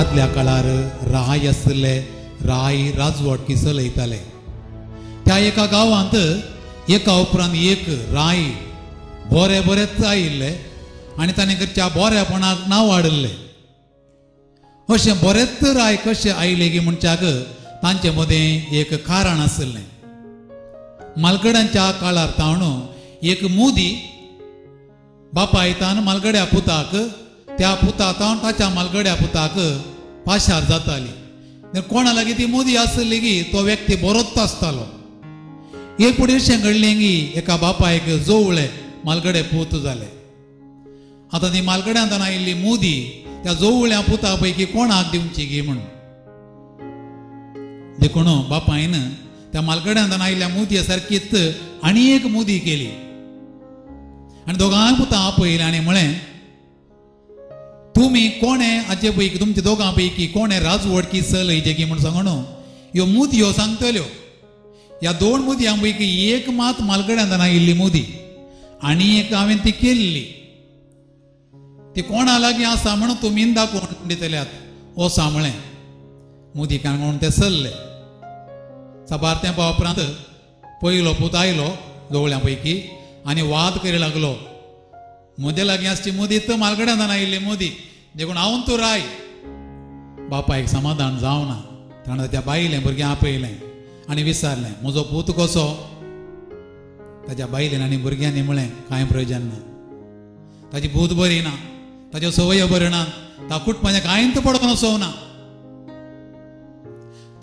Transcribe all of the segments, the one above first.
आदल्या काळार राय आसले राय राजवट चलयताले त्या एका गांवांत एका उपरांत एक राय बरे बरेच आयिल्ले आनी ताणें कडच्या बरेपणाक नांव वाडल्लें अशें बरेच राय कशें आयले की म्हणच्याक तांचे मदें एक कारण आसलें मालगड्यांच्या काळार तावणो एक मुदी बापायतान मालगड्या पुताक त्या पुतातावन ताच्या मालगड्या पुताक पाशार जाताली कोणा लागीं ती मुदी आसली की तो व्यक्ती बरोच आसतालो एक फुडें अशें घडलें की एका बापायक जोवळे मालगडे पूत जाले आतां ती मालगड्यांत आयिल्ली मुदी त्या जोवळ्या पुता पैकी कोणाक दिवची गी म्हणून देखून बापायन त्या मालगड्यांत आयिल्ल्या मुदये सारकीच आनी एक मुदी केली आनी दोगांय पुतां आपयलें आनी म्हळें तुमी कोणे हाचे पैकी तुमच्या दोगां पैकी कोणे राजवडकी चलयचे की म्हणून सांगून ह्यो मुदयो सांगतल्यो ह्या दोन मुदयां पैकी एक मात मालगड्यांत आयिल्ली मुदी आनी एक हांवें ती केल्ली ती कोणा लागीं आसा म्हणून तुमी दाखोवन दितल्यात ओ सांबळें मुदिकान म्हणून ते चल्ले साबार तेंपा उपरांत पयलो पूत आयलो दोवळ्यां पैकी आनी वाद करूं लागलो म्हजे लागीं आसची मुदी तर मालगड्यांत आयिल्ली मुदी देखून हांव तूं राय बापायक समाधान जावना ताणें त्या बायलें भुरग्यां आपयलें आनी विचारलें म्हजो पूत कसो ताच्या बायलेन आनी भुरग्यांनी म्हळें कांय प्रयोजन ना ताची भूत बरी ना ताच्यो सवयो बऱ्यो ना ता कुटुंबाचें कांयच पडोवन वचोवना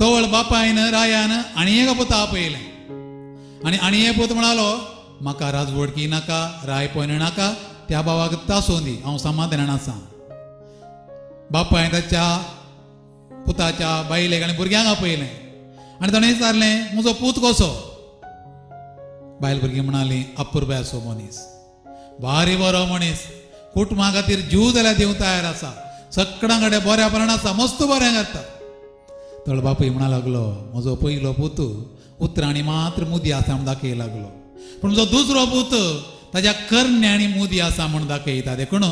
तवळ बापायन रायान आनी एक पुता आपयलें आनी एक पूत म्हणालो म्हाका राजवडकी नाका राय पयण नाका त्या भावाक तासोवन दी हांव समाधानान आसा बापायन ताच्या पुताच्या बायलेक आनी भुरग्यांक आपयलें आनी ताणें विचारलें म्हजो पूत कसो बायल भुरगीं म्हणालीं अपुरब्याचो मनीस भारी बरो मनीस कुटुंबा खातीर जीव जाल्यार दिवंक तयार आसा सगळ्यां कडेन बऱ्यापणान आसा मस्त बरें करता तळ बापूय म्हणा लागलो म्हजो पयलो पूत उतराणी मात्र मुदी आसा म्हण दाखय लागलो पूण म्हजो दुसरो पूत ताच्या करण्यांनी मुदी आसा म्हण दाखयता देखून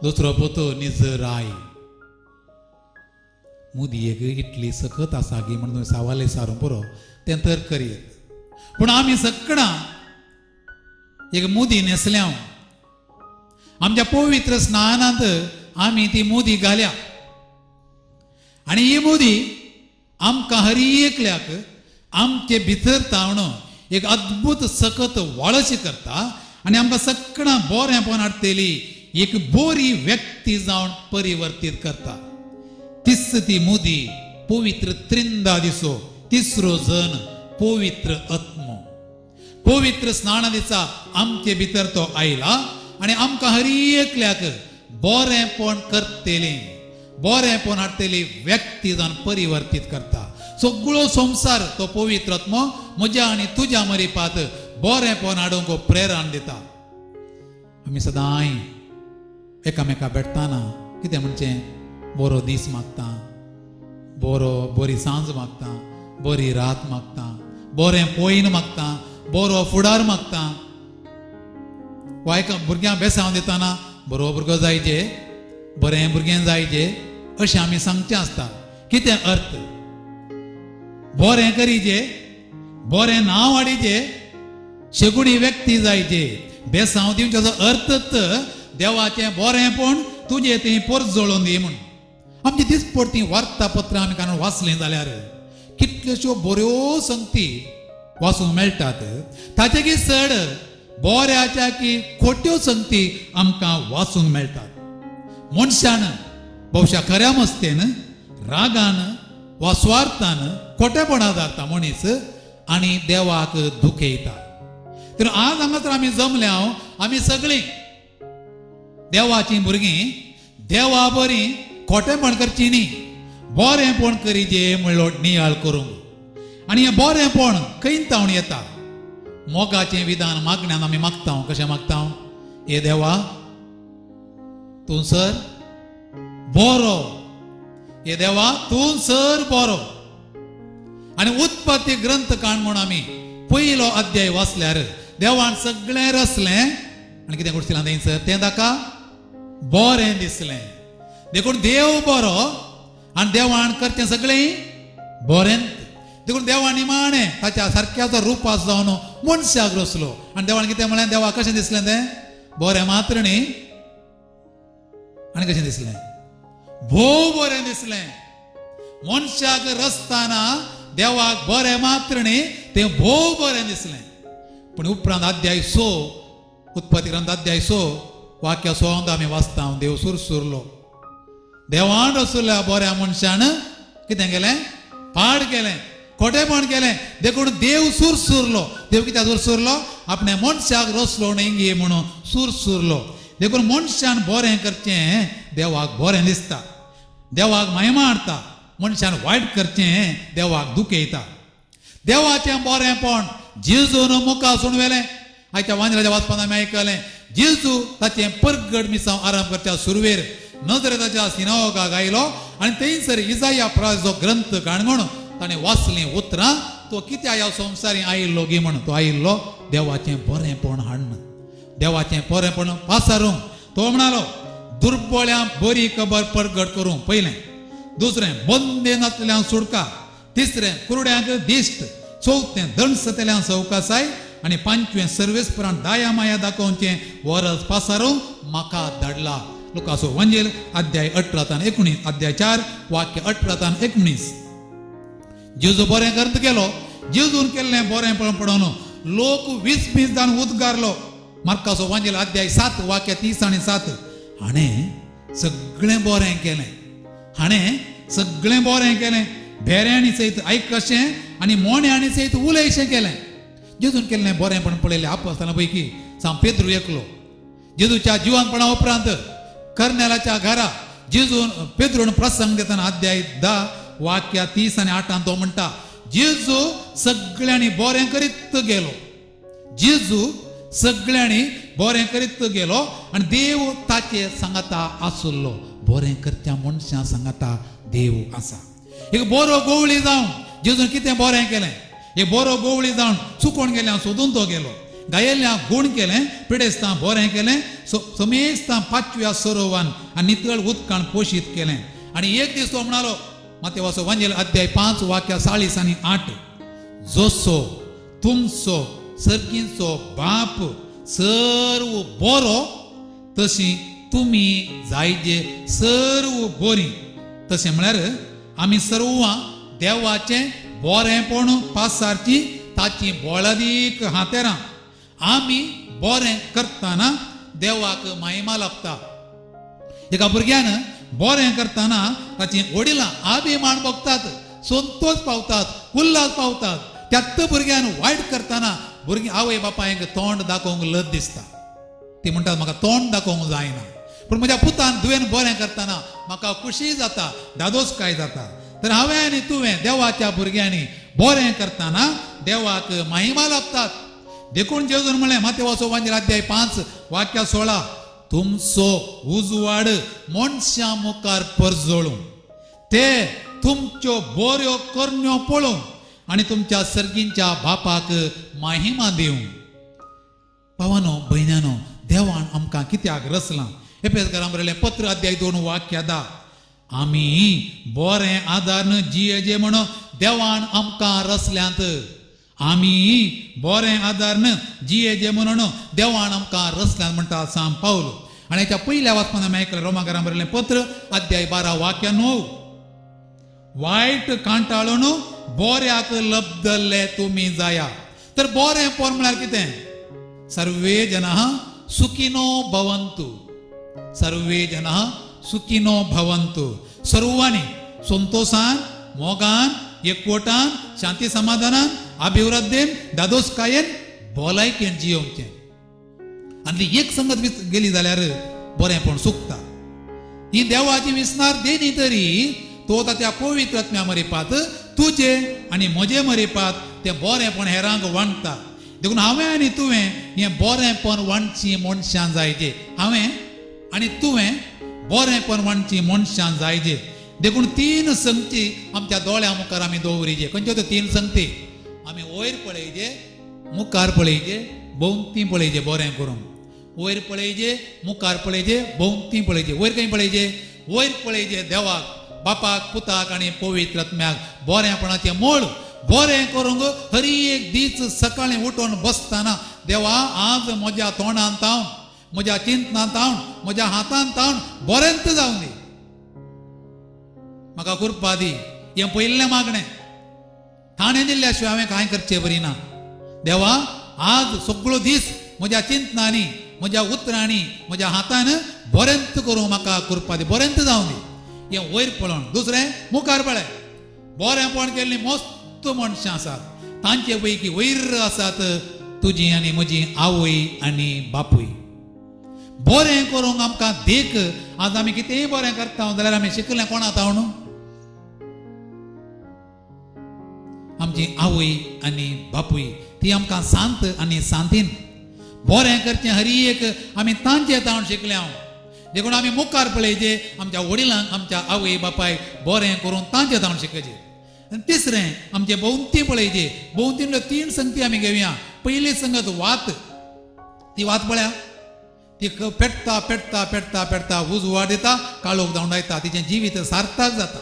दुसरो पूत निज राय मुदयेक इतली सखत आसा की म्हणून सावाले विचारूं पुरो तें तर करीत पूण आमी सगळां एक मुदी न्हेसल्या आमच्या पवित्र स्नानांत आमी ती मुदी घाल्या आनी ही मुदी आमकां हर एकल्याक आमचे भितर तावणो एक अद्भुत सखत वळशी करता आनी आमकां सगळां बरेंपण हाडटली एक बरी व्यक्ती जावन परिवर्तीत करता तीच ती मुदी पवित्र त्रिंदा दिसो तिसरो जन पवित्र आत्मो पवित्र स्नान दिसा आमचे भितर तो आयला आनी आमकां हर एकल्याक बरेंपण करतलें बरेंपण हाडटली व्यक्ती जावन परिवर्तीत करता सगळो संवसार तो पवित्र आत्मो म्हज्या आनी तुज्या मरिपात बरेंपण हाडूंक प्रेरण दिता आमी सदांय एकामेका भेटताना कितें म्हणचें बरो दीस मागता बरी सांज मागता बरी रात मागता बरें पयन मागता बरो फुडार मागता वायका भुरग्यांक बेसांव दिताना बरो भुरगो जायचे बरें भुरगें जायचे अशें आमी सांगचें आसता कितें अर्थ बरें करीचे बरें नांव हाडिचें शेगुणी व्यक्ती जायचे बेसांव दिवचेचो अर्थच देवाचें बरेंपण तुजें तें परत जोडून दी म्हणून आमची दिसपडती वार्तापत्रां आमी काडून वाचलीं जाल्यार कितल्योश्यो बऱ्यो संगती वाचूंक मेळटात ताचेकी चड बऱ्याच्या की खोट्यो संगती आमकां वाचूंक मेळटात मनशान भोवशा खऱ्या मस्तेन रागान वा स्वार्थान खोटेपणा जाता मनीस आनी देवाक दुखयता तर आज हांगासर आमी जमल्या आमी सगळीं देवाचीं भुरगीं देवा बरीं खोटेपण करची न्ही बरेंपण करीचे म्हणलो नियाळ करूंक आनी हें बरेंपण खंयतावन येता मोगाचें विधान मागण्यान आमी मागता कशें मागता हे देवा तूं सर बरो हे देवा तूं सर बरो आनी उत्पत्ती ग्रंथ काण म्हूण आमी पयलो अध्याय वाचल्यार देवान सगळें रचलें आनी कितें घडचिलां थंयसर तें ताका बरें दिसलें देखून देव बरो आनी देवान करचें सगळें बरें देखून देवान निमाणें ताच्या सारक्याचो रूप जावन मनशाक रचलो आनी देवान कितें म्हळें देवा कशें दिसलें तें बरें मात्र न्ही आनी कशें दिसलें भोव बरें दिसलें मनशाक रचतना देवाक बरें मात्र न्ही तें भोव बरें दिसलें पूण उपरांत अध्याय 6 उत्पत्ती ग्रंथ अध्याय 6 वाक्य 6 आमी वाचता देव सुरलो देवान रचल्या बऱ्या मनशान कितें केलें पाड केलें खोटेपण केलें देखून देव सुरलो देव कित्याक सुरलो आपणे मनशाक रचलो न्ही गे म्हणून सुरलो देखून मनशान बरें करचें देवाक बरें दिसता देवाक महिमा हाडटा मनशान वायट करचें देवाक दुखयता देवाचें बरेंपण जेजून मुखार सुणवेलें आयच्या वांजलाच्या वाचपान आमी आयकलें जेजू ताचें परगट मिसांव आराम करच्या सुरवेर नजरेताच्या सिनागोगाक आयलो आनी थंयसर इसाया प्रवादिचो ग्रंथ काणून ताणें वाचलीं उतरां तो कित्या ह्या संवसारी आयिल्लो गे म्हणून तो आयिल्लो देवाचें बरेंपण हाडून देवाचें बरेंपण पासारूंक तो म्हणालो दुर्बळ्यांक बरी खबर परगट करूंक पयलें दुसरें बंदेन आसलेल्यांक सुटका तिसरें कुरड्यांक दिश्ट चवथें दंड सतेल्यांक सवकासाय आनी पांचवें सर्वेस्परांक दाया माया दाखोवचें वरस पासारूंक म्हाका धाडला लुकाचो वंजेल अध्याय 18-19 अध्याय 4 वाक्य 18-19 जेजू बरें करत गेलो जेजून केल्लें बरेंपण पळोवन लोक 20 जावन उद्गारलो मार्काचो वंजेल अध्याय 7 वाक्य 30 आनी 7 हाणें सगळें बरें केलें हाणें सगळें बरें केलें भेऱ्यांनी सयत आयकशें आनी मोण्यानी सयत उलयशें केलें जेजून केल्लें बरेंपण पळयलें आपोस्तालां पैकी सांग पेद्रू एकलो जेजूच्या जिवंतपणा उपरांत कर्नेलाच्या घरा जेजून पेद्रून प्रसंग दितना अध्याय 10 वाक्य 30 आनी 8 तो म्हणटा जेजू सगळ्यांनी बरें करीत गेलो जेजू सगळ्यांनी बरें करीत गेलो आनी देव ताचे सांगाता आसलो बरें करच्या मनशां सांगाता देव आसा एक बरो गोवळी जावन जेजून कितें बरें केलें एक बरो गोवळी जावन चुकोवन गेल्यां सोदून तो गेलो गायल्ल्यां गूण केलें पिडेस्तां बरें केलें समेस्तां 5व्या सरोवान आनी नितळ उदकान पोशीत केलें आनी एक दीस तो म्हणालो मातेवाचो वंजेल अध्याय 5 वाक्य 40 आनी 8 जसो तुमचो सर्गीचो बाप सर्व बरो तशी तुमी जायजे सर्व बरी तशें म्हळ्यार आमी सर्वां देवाचें बरेंपण पासारची ताची बोळादीक हातेरां आमी बरें करतना देवाक महिमा लागता एका भुरग्यान बरें करतना ताची वडिलां अभिमान भोगतात संतोष पावतात उल्हास पावतात त्याच भुरग्यान वायट करतना भुरगीं आवय बापायक तोंड दाखोवंक लज दिसता ती म्हणटात म्हाका तोंड दाखोवंक जायना पूण म्हज्या पुतान तुवें बरें करतना म्हाका खुशी जाता दादोसकाय जाता तर हांवें आनी तुवें देवाच्या भुरग्यांनी बरें करतना देवाक महिमा लागतात देखून जेजून म्हळें मातेवाचो वंजेल अध्याय 5 वाक्य 16 तुमचो उजवाड मनशां मुखार परजळूं ते तुमच्यो बऱ्यो करण्यो पळोवन आनी तुमच्या सर्गींच्या बापाक महिमा दिवं भावानो भयण्यानो देवान आमकां कित्याक रचलां एफेसकारांक बरयलें पत्र अध्याय 2 वाक्य 10 आमी बरें आदारन जियेजे म्हणून देवान आमकां रचल्यांत आमी बरें आदारन जियेजे म्हणून देवान आमकां रचल्यांत म्हणटा सांग पावलो आनी हेच्या पयल्या वाचपान आमी आयकलें रोमाकारांक बरयलें पत्र अध्याय 12 वाक्य 9 वायट कांटाळून बऱ्याक लब्धले तुमी जाया तर बरेंपण म्हळ्यार कितें सर्वे जनाः सुखिनो भवन्तु सर्वे जनाः सुखिनो भवन्तु सर्वांनी संतोषान मोगान एकवटान शांती समाधानान अभिवृद्धीन दादोसकायेन भलायकेन जियोवचें आनी एक संगत गेली जाल्यार बरेंपण सुकता ही देवाची विस्नार देनी तरी तो त्या पवित्र आत्म्या मरेपात तुजे आनी म्हजे मरेपात तें बरेंपण हेरांक वांडटा देखून हांवें आनी तुवें हें बरेंपण वांडची मनशां जायचे हांवें आनी तुवें बरेंपण वांडची मनशां जायचे देखून 3 संगती आमच्या दोळ्या मुखार आमी दवरिजे खंयच्यो त्यो 3 संगती आमी वयर पळयचे मुखार पळयचे भोंवती पळयचे बरें करूंक वयर पळयचे मुखार पळयचे भोंवती पळयचे वयर खंय पळयचे वयर पळयचे देवाक बापाक पुताक आनी पवित्र आत्म्याक बरेपणाचें मोल बरें करूंक हर एक दीस सकाळीं उठून बसतना देवा आज म्हज्या तोंडांत हांव म्हज्या चिंतनांत हांव म्हज्या हातांत हांव बरेंत जावं दी म्हाका कृपा दी हें पयलें मागणें ताणें दिल्ल्या शिवाय हांवें कांय करचें बरी ना देवा आज सगळो दीस म्हज्या चिंतनांनी म्हज्या उतरांनी म्हज्या हातान बरेंत करूं म्हाका कृपा दी बरेंत जावं दी हें वयर पळोवन दुसरें मुखार पळय बरेंपण केल्लीं मस्त मनशां आसात तांचे पैकी वयर आसात तुजी आनी म्हजी आवय आनी बापूय बरें करूंक आमकां देख आज आमी कितेंय बरें करता जाल्यार आमी शिकलें कोणाक हांव न्हू आमची आवय आनी बापूय ती आमकां सांत आनी सांतीन बरें करचें हर एक आमी तांचे तावन शिकले हांव देखून आमी मुखार पळयचे आमच्या वडिलांक आमच्या आवय बापायक बरें करून तांचे तावन शिकचें आनी तिसरें आमचे भोंवती पळयचे भोंवतींतल्यो 3 संगती आमी घेवया पयली संगत वात ती वात पळया ती पेटता पेटता पेटता पेटता उजवाड येता काळोख धांवडायता तिचें जिवीत सार्थक जाता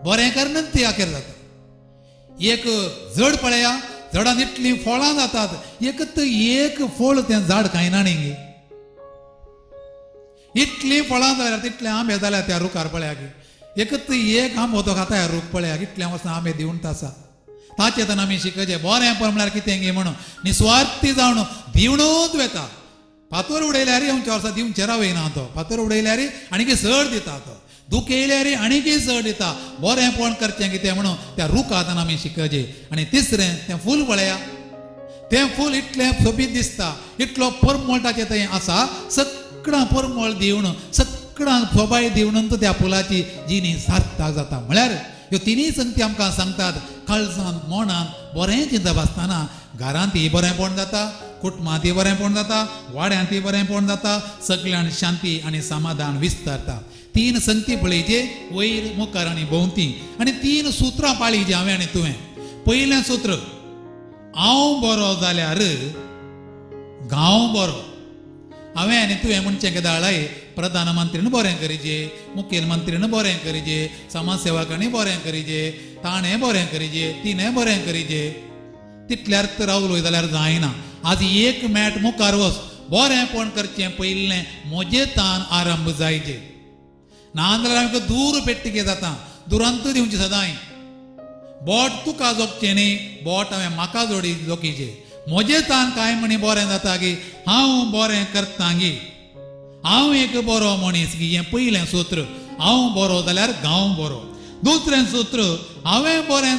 बरें करनच ती आखेर जाता एक जड पळया झाडांत इतलीं फळां जातात एक फळ तें झाड खायना न्ही इतलीं फळां जाल्यार तितले आंबे जाल्यार त्या रुखार पळयाक एक आंबो तो खाता ह्या रूख पळयाक इतल्या वचून आंबे दिवंत आसा ताचेतन आमी शिकचें बरेंपण म्हळ्यार कितें गे म्हणून निस्वार्थी जावन दिवनूच वेता फातर उडयल्यार अमच्या वर्सा दिवचे रावयना तो फातर उडयल्यार आनीक चड दिता तो दूख येयल्यार आनीक चड दिता बरेंपण करचें कितें म्हणून त्या रुखांत आमी शिकचें आनी तिसरें तें फूल पळया तें फूल इतलें सोबीत दिसता इतलो परमळ ताचें थंय आसा सगळां परमळ दिवन सगळां सोबाय दिवनूच त्या फुलाची जिणी सार्थक जाता म्हळ्यार ह्यो 3 संगती आमकां सांगतात काळजांत मनांत बरें चिंतप आसतना घरांतय बरेंपण जाता कुटुंबांतय बरेंपण जाता वाड्यांतय बरेंपण जाता सगळ्यांत शांती आनी समाधान विस्तारता 3 संगती पळयचे वयर मुखार आनी भोंवती आनी 3 सुत्रां पाळीचे हांवें आनी तुवें पयलें सूत्र हांव बरो जाल्यार गांव बरो हांवें आनी तुवें म्हणचें केदाळाय प्रधानमंत्रीन बरें करीचें मुखेलमंत्रीन बरें करीचें समाजसेवकांनी बरें करीचें ताणें बरें करीचें तिणें बरें करीचें तितल्यार तर रावलोय जाल्यार जायना आज एक मेट मुखार वच बरेंपण करचें पयलें मोजेतान आरंभ जायचें नाजाल्यार आमकां दूर पेट्टिके जाता दुरांत दिवची सदांय बोट तुका जोगचें न्ही बोट हांवें म्हाका जोकिचें मोजेतान कांय म्हणी बरें जाता गी हांव बरें करता गी हांव एक बरो मनीस गी हें पयलें सूत्र हांव बरो जाल्यार गांव बरो दुसरें सूत्र हांवें बरें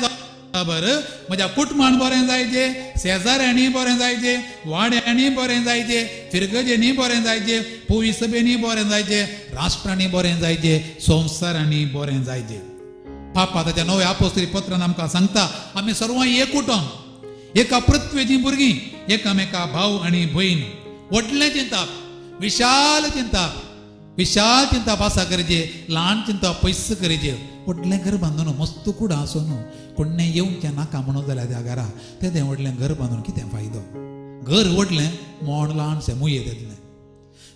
बरें म्हज्या कुटुंबान बरें जायचें शेजाऱ्यांनी बरें जायचें वाड्यांनी बरें जायचें फिरगजेनी बरें जायचें पुवी सभेनी बरें जायचें राष्ट्रांनी बरें जायचें संवसारांनी बरें जायचें पापा ताच्या 9व्या आपोस्तली पत्रान आमकां सांगता आमी सर्वां एक कुटुंब एका पृथ्वेचीं भुरगीं एकामेका भाव आनी भयण व्हडलें चिंतप विशाल चिंतप आसा करचें ल्हान चिंतप पयस करचें व्हडलें घर बांदून मस्त कुडां आसून कोणें येवचें नाका म्हणून जाल्यार त्या घरा तें व्हडलें घर बांदून कितें फायदो घर व्हडलें मोण ल्हानशें मुये तेतलें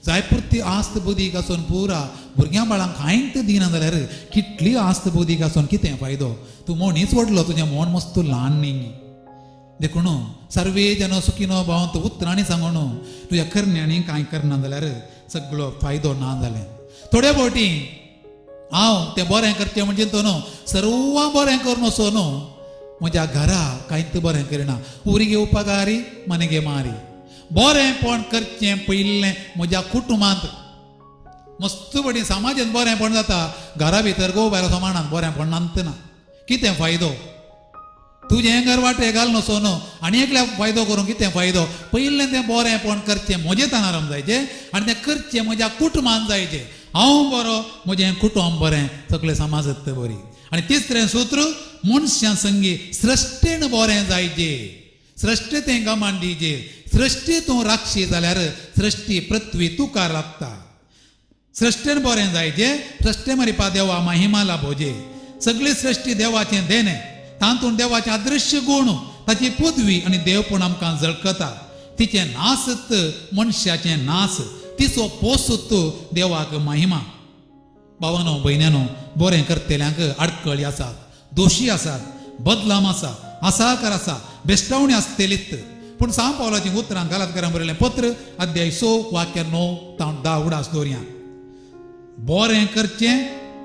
जाय पुरती आस्त बुदीक आसून पुरा भुरग्यां बाळांक कांयच दिना जाल्यार कितली आस्त बुदीक आसून कितें फायदो तूं मोणीच व्हडलो तुजें मोण मस्त ल्हान न्ही देखून सर्वे जन सुखीनो भावंत उतरांनी सांगून तुज्या करण्यांनी कांय करना जाल्यार सगळो फायदो ना जालें थोड्या फावटी हांव तें बरें करचें म्हणजे तो न्हू सर्वां बरें करून असो न्हू म्हज्या घरा कांयच बरें करिना उरी उपकारी मनगे मारी बरेंपण करचें पयलें म्हज्या कुटुंबांत मस्त बडी समाजांत बरेंपण जाता घरा भितर गो भायर समानांत बरेंपण नांतना कितें फायदो तुजें घर वाटे घाल नसो न्हू आनी एकल्या फायदो करूंक कितें फायदो पयलें तें बरेंपण करचें म्हजें तानाराम जायचें आनी तें करचें म्हज्या कुटुंबांत जायचें हांव बरो म्हजें कुटुंब बरें सगळें समाजत बरी आनी तिसरें सूत्र मनशां संगी सृश्टेन बरें जायचें सृश्टी तें गमान दिजें सृश्टी तूं राखशी जाल्यार सृश्टी पृथ्वी तुका लागता सृश्टेन बरें जायचें सृश्टे मारिपा देवा महिमा लाभोजे सगळी सृश्टी देवाचें देणें तातूंत देवाचें अदृश्य गूण ताची पदवी आनी देवपण आमकां झळकता तिचें नासत मनशाचें नास तिचो पोसत देवाक महिमा भावानो भयण्यानो बरें करतल्यांक आडकळी आसात, दोशी आसात, बदलाम आसाकार आसा, बेश्टावणी आसतलीच. पूण सांग पावलाची उतरां गलातकारांक बरयलें पत्र अध्याय 6 वाक्य 9 ते 10 उडास दवरया. बरें करचें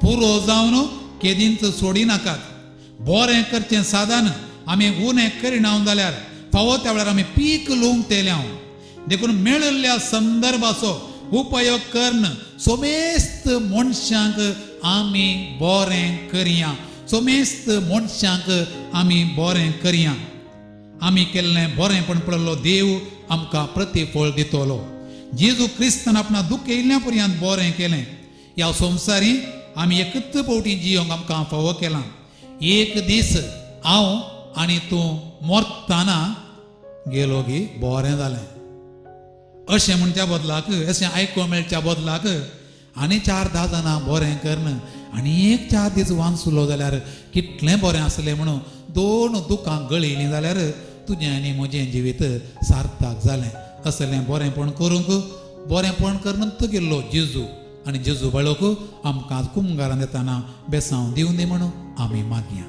पुरो जावन केदींच सोडी नाकात. बरें करचें साधन आमी उणें करिना जाल्यार फावो त्या वेळार आमी पीक लूंक तेल्या देखून मेळिल्ल्या संदर्भाचो उपयोग करन सोमेस्त मनशांक आमी बरें करया. सोमेस्त मनशांक आमी बरें करया. आमी केल्लें बरेंपण पळयलो देव आमकां प्रतिफळ दितलो. जेजू क्रिस्तान आपणा दुख्ख येयल्ल्या पर्यंत बरें केलें. ह्या संवसारी आमी एकच फावटी जियोंक आमकां फावो केलां. एक दीस हांव आनी तूं मरतना गेलो की बरें जालें अशें म्हणच्या बदलाक, अशें आयको मेळच्या बदलाक आनी 4-10 जाणां बरें करन आनी एक 4 दीस वांचलो जाल्यार कितलें बरें आसलें म्हणून 2 दुखां गळयलीं जाल्यार तुजें आनी म्हजें जिवीत सार्थक जालें. असलें बरेंपण करूंक बरेंपण करनूच गेल्लो जेजू आनी जेजू बाळोक आमकां कुमगारां येताना बेसांव दिवं दी म्हणून आमी मागया.